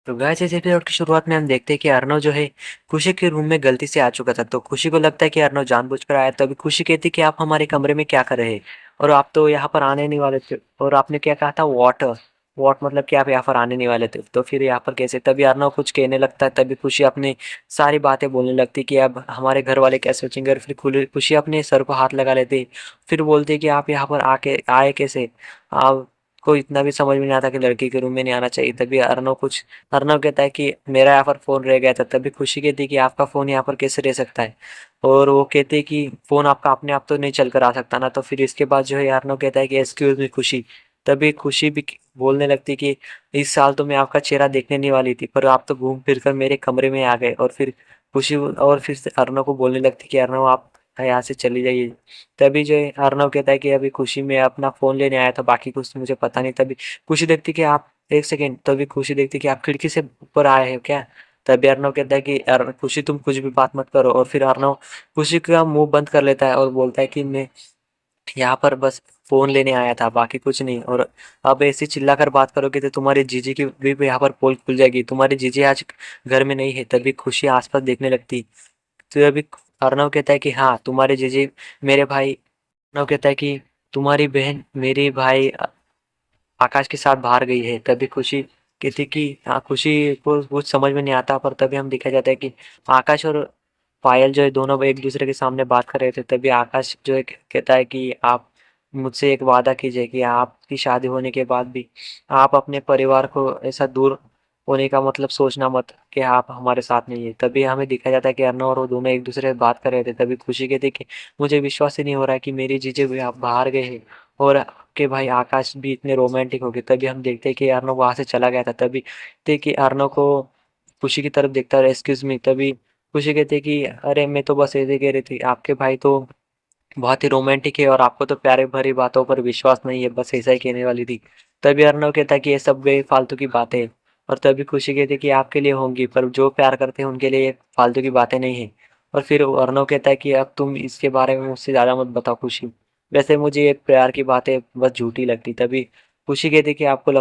तो गाइस इस एपिसोड की शुरुआत में हम देखते हैं कि अर्नव जो है खुशी के रूम में गलती से आ चुका था। तो खुशी को लगता है कि अर्नव जानबूझकर आया। तभी खुशी कहती कि आप हमारे कमरे में क्या कर रहे हैं और आप तो यहाँ पर आने नहीं वाले थे। और आपने क्या कहा था, वाटर वॉट, मतलब कि आप यहाँ पर आने नहीं वाले थे। तो फिर यहाँ पर कैसे, तभी अर्नव कुछ कहने लगता है। तभी खुशी अपनी सारी बातें बोलने लगती कि अब हमारे घर वाले कैसे सोचेंगे। और फिर खुशी अपने सर को हाथ लगा लेती। फिर बोलती कि आप यहाँ पर आके आए कैसे, आप को इतना भी समझ में नहीं आता कि लड़की के रूम में नहीं आना चाहिए। तभी अर्नव कहता है कि मेरा यहाँ पर फ़ोन रह गया था। तभी खुशी कहती है कि आपका फ़ोन यहाँ पर कैसे रह सकता है। और वो कहते हैं कि फ़ोन आपका अपने आप तो नहीं चल कर आ सकता ना। तो फिर इसके बाद जो है अर्नव कहता है कि एक्सक्यूज़ मी खुशी। तभी खुशी भी बोलने लगती कि इस साल तो मैं आपका चेहरा देखने नहीं वाली थी, पर आप तो घूम फिर कर मेरे कमरे में आ गए। और फिर से अर्नव को बोलने लगती कि अर्नव आप यहाँ से चली जाइए। तभी जो है अर्नव कहता है कि अभी खुशी मैं अपना फ़ोन लेने आया था, बाकी कुछ तो मुझे पता नहीं। तभी खुशी देखती कि आप एक सेकेंड, तभी खुशी देखती कि आप खिड़की से ऊपर आए हो क्या। तभी अर्नव कहता है कि खुशी तुम कुछ भी बात मत करो। और फिर अर्नव खुशी का मुंह बंद कर लेता है और बोलता है कि मैं यहाँ पर बस फोन लेने आया था, बाकी कुछ नहीं। और अब ऐसी चिल्लाकर बात करोगे तो तुम्हारी जीजी की भी यहाँ पर पोल खुल जाएगी। तुम्हारी जीजी आज घर में नहीं है। तभी खुशी आसपास देखने लगती। तो अभी अर्नव कहता है कि हाँ तुम्हारी जीजी मेरे भाई, अर्नव कहता है कि तुम्हारी बहन मेरे भाई आकाश के साथ बाहर गई है। तभी खुशी कहती कि हाँ, खुशी को कुछ समझ में नहीं आता। पर तभी हम दिखा जाता है कि आकाश और पायल जो है दोनों एक दूसरे के सामने बात कर रहे थे। तभी आकाश जो है कहता है कि आप मुझसे एक वादा कीजिए कि आपकी शादी होने के बाद भी आप अपने परिवार को ऐसा दूर होने का मतलब सोचना मत कि आप हमारे साथ नहीं है। तभी हमें दिखा जाता है कि अर्नव और वो दोनों एक दूसरे से बात कर रहे थे। तभी खुशी कहती कि मुझे विश्वास ही नहीं हो रहा है कि मेरी जीजे भी आप बाहर गए हैं और कि भाई आकाश भी इतने रोमांटिक हो गए। तभी हम देखते हैं कि अर्नव वहां से चला गया था। तभी देखिए अर्नव को खुशी की तरफ देखता है, एक्सक्यूज मी। तभी खुशी कहती है कि अरे मैं तो बस ऐसे कह रही थी, आपके भाई तो बहुत ही रोमांटिक है और आपको तो प्यारे भरी बातों पर विश्वास नहीं है, बस ऐसा ही कहने वाली थी। तभी अर्नव कहता है कि ये सब बेफालतू की बातें हैं। और तभी खुशी कहती है कि आपके लिए होंगी, पर जो प्यार करते हैं उनके लिए ये फालतू की बातें नहीं है। और फिर अर्नव कहता है कि अब तुम इसके बारे में मुझसे ज़्यादा मत बताओ खुशी, वैसे मुझे ये प्यार की बातें बस झूठी लगती। तभी खुशी कहती है कि आपको